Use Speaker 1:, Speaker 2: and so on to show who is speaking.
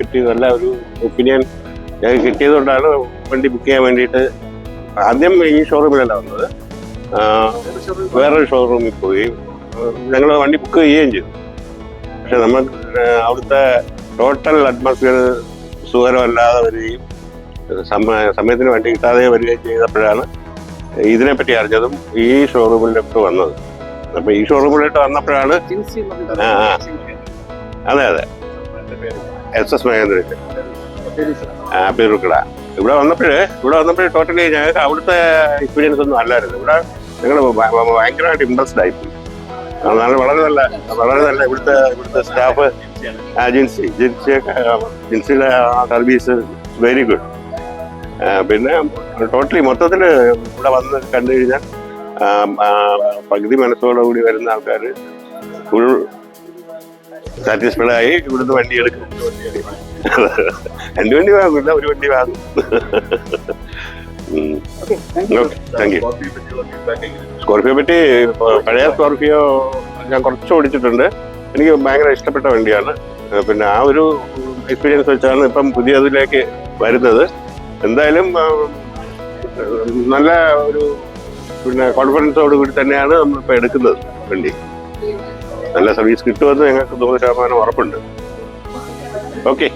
Speaker 1: പറ്റി നല്ല ഒരു ഒപ്പീനിയൻ ഞങ്ങൾക്ക് കിട്ടിയതുകൊണ്ടാണ് വണ്ടി ബുക്ക് ചെയ്യാൻ വേണ്ടിയിട്ട് ആദ്യം ഈ ഷോറൂമിലല്ല വന്നത്. വേറൊരു ഷോറൂമിൽ പോയി ഞങ്ങൾ വണ്ടി ബുക്ക് ചെയ്യുകയും ചെയ്തു. പക്ഷെ നമുക്ക് അവിടുത്തെ ടോട്ടൽ അറ്റ്മോസ്ഫിയർ സുഖകരമല്ലാതെ വരികയും സമയത്തിന് വണ്ടി കിട്ടാതെ വരികയും ചെയ്തപ്പോഴാണ് ഇതിനെപ്പറ്റി അറിഞ്ഞതും ഈ ഷോറൂമിലേക്ക് വന്നത്. അപ്പൊ ഈ ഷോറൂമിലോട്ട് വന്നപ്പോഴാണ് അതെ SS മഹേന്ദ്രന്റെ പേരുക്കട ഇവിടെ വന്നപ്പോഴേ ടോട്ടലി ഞങ്ങൾക്ക് അവിടുത്തെ എക്സ്പീരിയൻസ് ഒന്നും അല്ലായിരുന്നു. ഇവിടെ ഞങ്ങൾ ഭയങ്കരമായിട്ട് ഇംപ്രസ്ഡ് ആയിപ്പോയി. വളരെ നല്ല ഇവിടുത്തെ സ്റ്റാഫ് ജിൻസിയുടെ സർവീസ് വെരി ഗുഡ്. പിന്നെ ടോട്ടലി മൊത്തത്തിൽ ഇവിടെ വന്ന് കണ്ടു കഴിഞ്ഞാൽ പകുതി മനസ്സോടുകൂടി വരുന്ന ആൾക്കാർ ഫുൾ സാറ്റിസ്ഫൈഡ് ആയി ഇവിടുന്ന് വണ്ടി എടുക്കും. 2 വണ്ടി വാങ്ങില്ല, 1 വണ്ടി വാങ്ങും. Thank you. സ്കോർപിയോ പറ്റി പഴയ സ്കോർപിയോ ഞാൻ കുറച്ച് ഓടിച്ചിട്ടുണ്ട്. എനിക്ക് ഭയങ്കര ഇഷ്ടപ്പെട്ട വണ്ടിയാണ്. പിന്നെ ആ ഒരു എക്സ്പീരിയൻസ് വെച്ചാണ് ഇപ്പം പുതിയതിലേക്ക് വരുന്നത്. എന്തായാലും നല്ല ഒരു പിന്നെ കോൺഫിഡൻസോട് കൂടി തന്നെയാണ് നമ്മളിപ്പോൾ എടുക്കുന്നത് വണ്ടി. നല്ല സർവീസ് കിട്ടുമെന്ന് ഞങ്ങൾക്ക് 100% ഉറപ്പുണ്ട്. ഓക്കെ.